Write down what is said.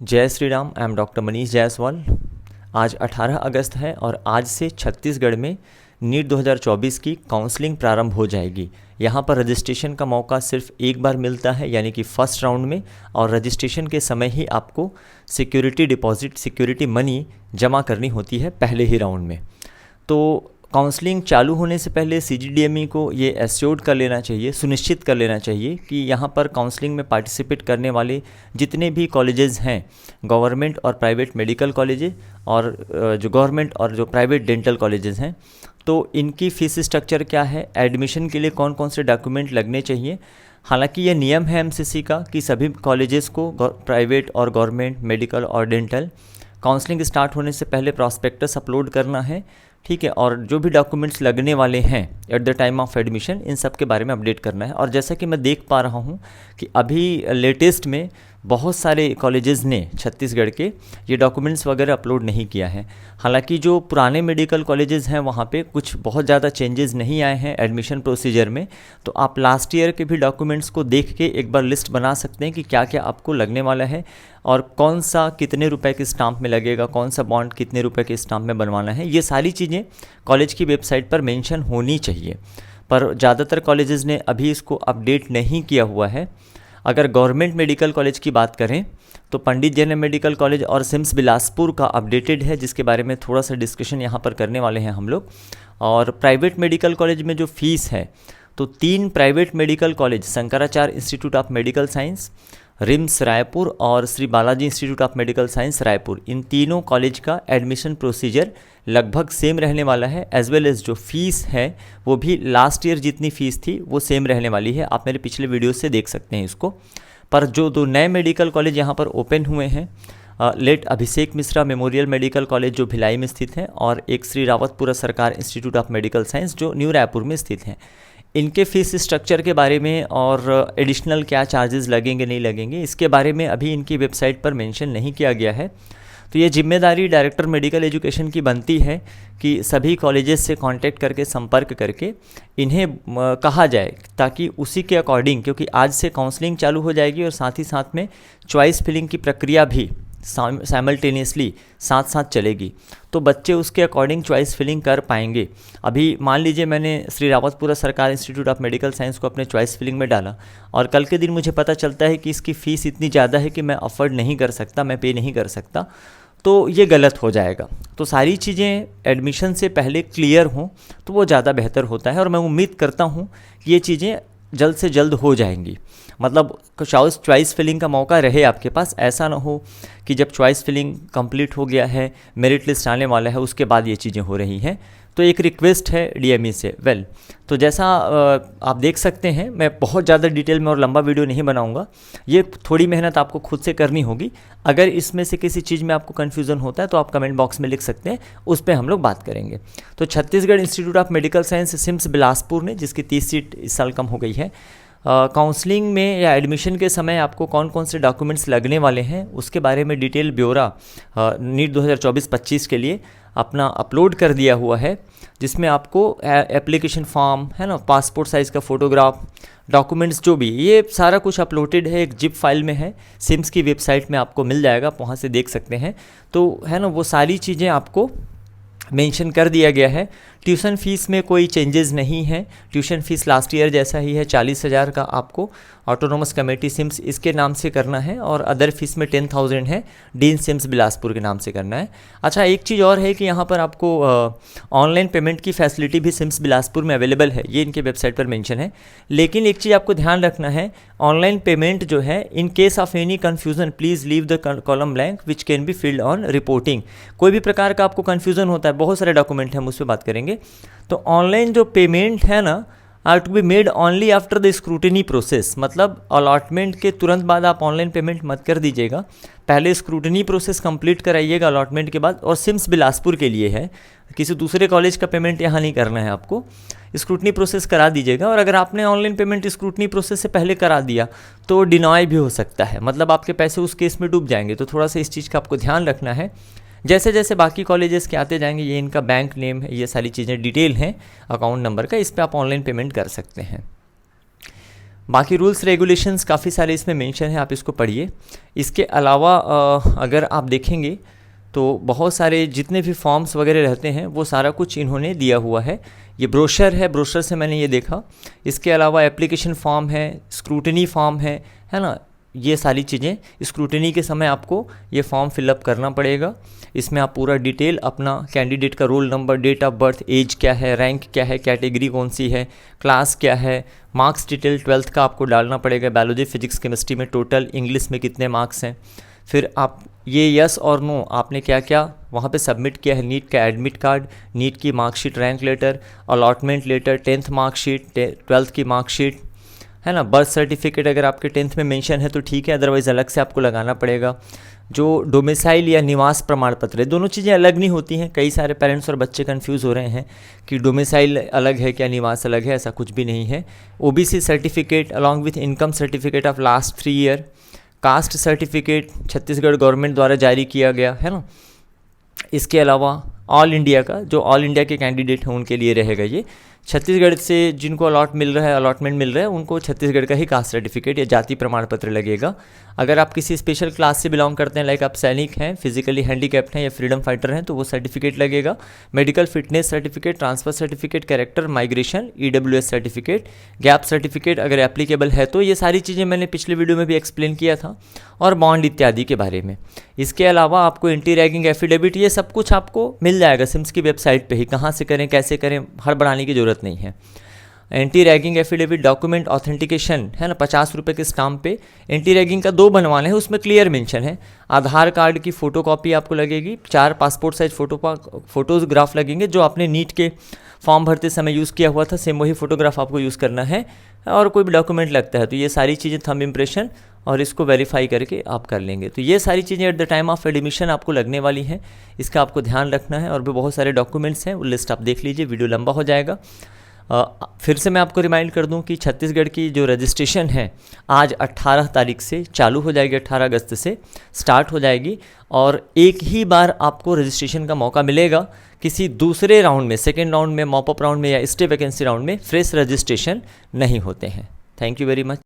जय Shri Ram. I am doctor Manish Jaiswal. आज 18 अगस्त है और आज से छत्तीसगढ़ में नीट 2024 की काउंसलिंग प्रारंभ हो जाएगी। यहाँ पर रजिस्ट्रेशन का मौका सिर्फ एक बार मिलता है, यानी कि फर्स्ट राउंड में, और रजिस्ट्रेशन के समय ही आपको सिक्योरिटी डिपॉजिट, सिक्योरिटी मनी जमा करनी होती है पहले ही राउंड में। तो काउंसलिंग चालू होने से पहले CGDME को ये एश्योर्ड कर लेना चाहिए, सुनिश्चित कर लेना चाहिए कि यहाँ पर काउंसलिंग में पार्टिसिपेट करने वाले जितने भी कॉलेजेस हैं, गवर्नमेंट और प्राइवेट मेडिकल कॉलेजेस और जो गवर्नमेंट और जो प्राइवेट डेंटल कॉलेजेस हैं, तो इनकी फ़ीस स्ट्रक्चर क्या है, एडमिशन के लिए कौन कौन से डॉक्यूमेंट लगने चाहिए। हालांकि ये नियम है MCC का कि सभी कॉलेजेस को, प्राइवेट और गवर्नमेंट, मेडिकल और डेंटल, काउंसलिंग स्टार्ट होने से पहले प्रॉस्पेक्टस अपलोड करना है, ठीक है। और जो भी डॉक्यूमेंट्स लगने वाले हैं at the time of admission, इन सब के बारे में अपडेट करना है। और जैसा कि मैं देख पा रहा हूँ कि अभी लेटेस्ट में बहुत सारे कॉलेजेस ने छत्तीसगढ़ के ये डॉक्यूमेंट्स वगैरह अपलोड नहीं किया है। हालांकि जो पुराने मेडिकल कॉलेजेस हैं वहाँ पे कुछ बहुत ज़्यादा चेंजेस नहीं आए हैं एडमिशन प्रोसीजर में, तो आप लास्ट ईयर के भी डॉक्यूमेंट्स को देख के एक बार लिस्ट बना सकते हैं कि क्या क्या आपको लगने वाला है और कौन सा कितने रुपए के स्टाम्प में लगेगा, कौन सा बॉन्ड कितने रुपए के स्टाम्प में बनवाना है। ये सारी चीज़ें कॉलेज की वेबसाइट पर मेंशन होनी चाहिए, पर ज़्यादातर कॉलेजेस ने अभी इसको अपडेट नहीं किया हुआ है। अगर गवर्नमेंट मेडिकल कॉलेज की बात करें तो पंडित जैन मेडिकल कॉलेज और सिम्स बिलासपुर का अपडेटेड है, जिसके बारे में थोड़ा सा डिस्कशन यहाँ पर करने वाले हैं हम लोग। और प्राइवेट मेडिकल कॉलेज में जो फीस है, तो 3 private medical college, Shankaracharya institute of medical science, RIMS Raipur और Shri Balaji institute of medical science Raipur, इन तीनों कॉलेज का एडमिशन प्रोसीजर लगभग सेम रहने वाला है। एज वेल एज जो फीस है वो भी लास्ट ईयर जितनी फ़ीस थी वो सेम रहने वाली है। आप मेरे पिछले वीडियो से देख सकते हैं इसको। पर जो 2 नए मेडिकल कॉलेज यहाँ पर ओपन हुए हैं, late Abhishek Mishra memorial medical college जो भिलाई में स्थित है, और एक श्री रावतपुरा सरकार इंस्टीट्यूट ऑफ मेडिकल साइंस जो न्यू रायपुर में स्थित है, इनके फ़ीस स्ट्रक्चर के बारे में और एडिशनल क्या चार्जेस लगेंगे नहीं लगेंगे, इसके बारे में अभी इनकी वेबसाइट पर मेंशन नहीं किया गया है। तो ये जिम्मेदारी डायरेक्टर मेडिकल एजुकेशन की बनती है कि सभी कॉलेजेस से कांटेक्ट करके, संपर्क करके इन्हें कहा जाए, ताकि उसी के अकॉर्डिंग, क्योंकि आज से काउंसलिंग चालू हो जाएगी और साथ ही साथ में चॉइस फिलिंग की प्रक्रिया भी साइमल्टेनियसली साथ साथ चलेगी, तो बच्चे उसके अकॉर्डिंग चॉइस फिलिंग कर पाएंगे। अभी मान लीजिए मैंने श्री रावतपुरा सरकार इंस्टीट्यूट ऑफ मेडिकल साइंस को अपने चॉइस फिलिंग में डाला और कल के दिन मुझे पता चलता है कि इसकी फ़ीस इतनी ज़्यादा है कि मैं अफोर्ड नहीं कर सकता, मैं पे नहीं कर सकता, तो ये गलत हो जाएगा। तो सारी चीज़ें एडमिशन से पहले क्लियर हों तो वो ज़्यादा बेहतर होता है, और मैं उम्मीद करता हूँ कि ये चीज़ें जल्द से जल्द हो जाएंगी। मतलब चॉइस फिलिंग का मौका रहे आपके पास, ऐसा ना हो कि जब चॉइस फिलिंग कंप्लीट हो गया है, मेरिट लिस्ट आने वाला है, उसके बाद ये चीज़ें हो रही हैं। तो एक रिक्वेस्ट है DME से। तो जैसा आप देख सकते हैं, मैं बहुत ज़्यादा डिटेल में और लंबा वीडियो नहीं बनाऊंगा, ये थोड़ी मेहनत आपको खुद से करनी होगी। अगर इसमें से किसी चीज़ में आपको कन्फ्यूज़न होता है तो आप कमेंट बॉक्स में लिख सकते हैं, उस पर हम लोग बात करेंगे। तो Chhattisgarh institute of medical science CIMS Bilaspur ने, जिसकी 30 सीट इस साल कम हो गई है, काउंसलिंग में या एडमिशन के समय आपको कौन कौन से डॉक्यूमेंट्स लगने वाले हैं उसके बारे में डिटेल ब्यौरा नीट 2024-25 के लिए अपना अपलोड कर दिया हुआ है, जिसमें आपको एप्लीकेशन फॉर्म है ना, पासपोर्ट साइज़ का फ़ोटोग्राफ, डॉक्यूमेंट्स जो भी, ये सारा कुछ अपलोडेड है, एक जिप फाइल में है, सिम्स की वेबसाइट में आपको मिल जाएगा, आप वहाँ से देख सकते हैं। तो है ना, वो सारी चीज़ें आपको मेंशन कर दिया गया है। ट्यूशन फ़ीस में कोई चेंजेस नहीं है, ट्यूशन फ़ीस लास्ट ईयर जैसा ही है, 40,000 का आपको ऑटोनोमस कमेटी सिम्स इसके नाम से करना है, और अदर फीस में 10,000 है, डीन सिम्स बिलासपुर के नाम से करना है। अच्छा, एक चीज़ और है कि यहाँ पर आपको ऑनलाइन पेमेंट की फैसिलिटी भी सिम्स बिलासपुर में अवेलेबल है, ये इनके वेबसाइट पर मेंशन है। लेकिन एक चीज़ आपको ध्यान रखना है, ऑनलाइन पेमेंट जो है, in case of any confusion please leave the column blank which can be filled on reporting. कोई भी प्रकार का आपको कन्फ्यूज़न होता है, बहुत सारे डॉक्यूमेंट हैं, हम उस पर बात करेंगे। तो ऑनलाइन जो पेमेंट है ना, are to be made only after the scrutiny process, मतलब अलॉटमेंट के तुरंत बाद आप ऑनलाइन पेमेंट मत कर दीजिएगा, पहले स्क्रूटिनी प्रोसेस कंप्लीट कराइएगा अलॉटमेंट के बाद। और सिम्स बिलासपुर के लिए है, किसी दूसरे कॉलेज का पेमेंट यहाँ नहीं करना है, आपको स्क्रूटनी प्रोसेस करा दीजिएगा। और अगर आपने ऑनलाइन पेमेंट स्क्रूटनी प्रोसेस से पहले करा दिया तो डिनॉय भी हो सकता है, मतलब आपके पैसे उस केस में डूब जाएंगे। तो थोड़ा सा इस चीज़ का आपको ध्यान रखना है। जैसे जैसे बाकी कॉलेजेस के आते जाएंगे, ये इनका बैंक नेम है, ये सारी चीज़ें डिटेल हैं अकाउंट नंबर का, इस पर आप ऑनलाइन पेमेंट कर सकते हैं। बाकी रूल्स रेगुलेशंस काफ़ी सारे इसमें मेंशन है, आप इसको पढ़िए। इसके अलावा अगर आप देखेंगे तो बहुत सारे जितने भी फॉर्म्स वगैरह रहते हैं वो सारा कुछ इन्होंने दिया हुआ है। ये ब्रोशर है, ब्रोशर से मैंने ये देखा। इसके अलावा एप्लीकेशन फॉर्म है, स्क्रूटनी फॉर्म है ना, ये सारी चीज़ें स्क्रूटनी के समय आपको ये फॉर्म फिलअप करना पड़ेगा। इसमें आप पूरा डिटेल अपना कैंडिडेट का roll number, date of birth, age क्या है, रैंक क्या है, कैटेगरी कौन सी है, क्लास क्या है, मार्क्स डिटेल 12th का आपको डालना पड़ेगा, बायोलॉजी, फिजिक्स, केमिस्ट्री में टोटल, इंग्लिश में कितने मार्क्स हैं। फिर आप ये यस और नो आपने क्या क्या वहाँ पे सबमिट किया है, नीट का एडमिट कार्ड, नीट की marksheet, rank letter, allotment letter, 10th marksheet, 12th की मार्कशीट, है ना। बर्थ सर्टिफिकेट अगर आपके 10th में मेंशन है तो ठीक है, अदरवाइज़ अलग से आपको लगाना पड़ेगा। जो डोमिसाइल या निवास प्रमाण पत्र है, दोनों चीज़ें अलग नहीं होती हैं। कई सारे पेरेंट्स और बच्चे कंफ्यूज हो रहे हैं कि डोमिसाइल अलग है क्या निवास अलग है, ऐसा कुछ भी नहीं है। OBC certificate along with income certificate of last 3 year, caste certificate Chhattisgarh government द्वारा जारी किया गया है ना। इसके अलावा ऑल इंडिया का, जो ऑल इंडिया के कैंडिडेट हैं उनके लिए रहेगा ये। छत्तीसगढ़ से जिनको अलॉटमेंट मिल रहा है उनको छत्तीसगढ़ का ही कास्ट सर्टिफिकेट या जाति प्रमाण पत्र लगेगा। अगर आप किसी स्पेशल क्लास से बिलोंग करते हैं, लाइक आप सैनिक हैं, फिजिकली हैंडीकैप्ड हैं या फ्रीडम फाइटर हैं, तो वो सर्टिफिकेट लगेगा। Medical fitness certificate, transfer certificate, character, migration, EWS certificate, gap certificate अगर एप्लीकेबल है तो। ये सारी चीज़ें मैंने पिछले वीडियो में भी एक्सप्लेन किया था, और बॉन्ड इत्यादि के बारे में। इसके अलावा आपको एंटी रैगिंग एफिडेविट, ये सब कुछ आपको मिल जाएगा सिम्स की वेबसाइट पे ही। कहाँ से करें, कैसे करें, हड़बड़ाने की ज़रूरत नहीं है। Anti ragging affidavit, document authentication है ना, 50 रुपये के स्टाम्प पे। एंटी रैगिंग का 2 बनवाने हैं, उसमें क्लियर मेंशन है। आधार कार्ड की फ़ोटोकॉपी आपको लगेगी, 4 पासपोर्ट साइज फोटोग्राफ लगेंगे, जो आपने नीट के फॉर्म भरते समय यूज़ किया हुआ था, सेम वही फोटोग्राफ आपको यूज़ करना है। और कोई भी डॉक्यूमेंट लगता है तो ये सारी चीज़ें, थंब इम्प्रेशन, और इसको वेरीफाई करके आप कर लेंगे। तो ये सारी चीज़ें eight the time of admission आपको लगने वाली हैं, इसका आपको ध्यान रखना है। और भी बहुत सारे डॉक्यूमेंट्स हैं, वो लिस्ट आप देख लीजिए, वीडियो लंबा हो जाएगा। फिर से मैं आपको रिमाइंड कर दूं कि छत्तीसगढ़ की जो रजिस्ट्रेशन है आज 18 तारीख से चालू हो जाएगी, 18 अगस्त से स्टार्ट हो जाएगी। और एक ही बार आपको रजिस्ट्रेशन का मौका मिलेगा, किसी दूसरे राउंड में, सेकेंड राउंड में, मॉपअप राउंड में या स्टे वैकेंसी राउंड में फ्रेश रजिस्ट्रेशन नहीं होते हैं। Thank you very much.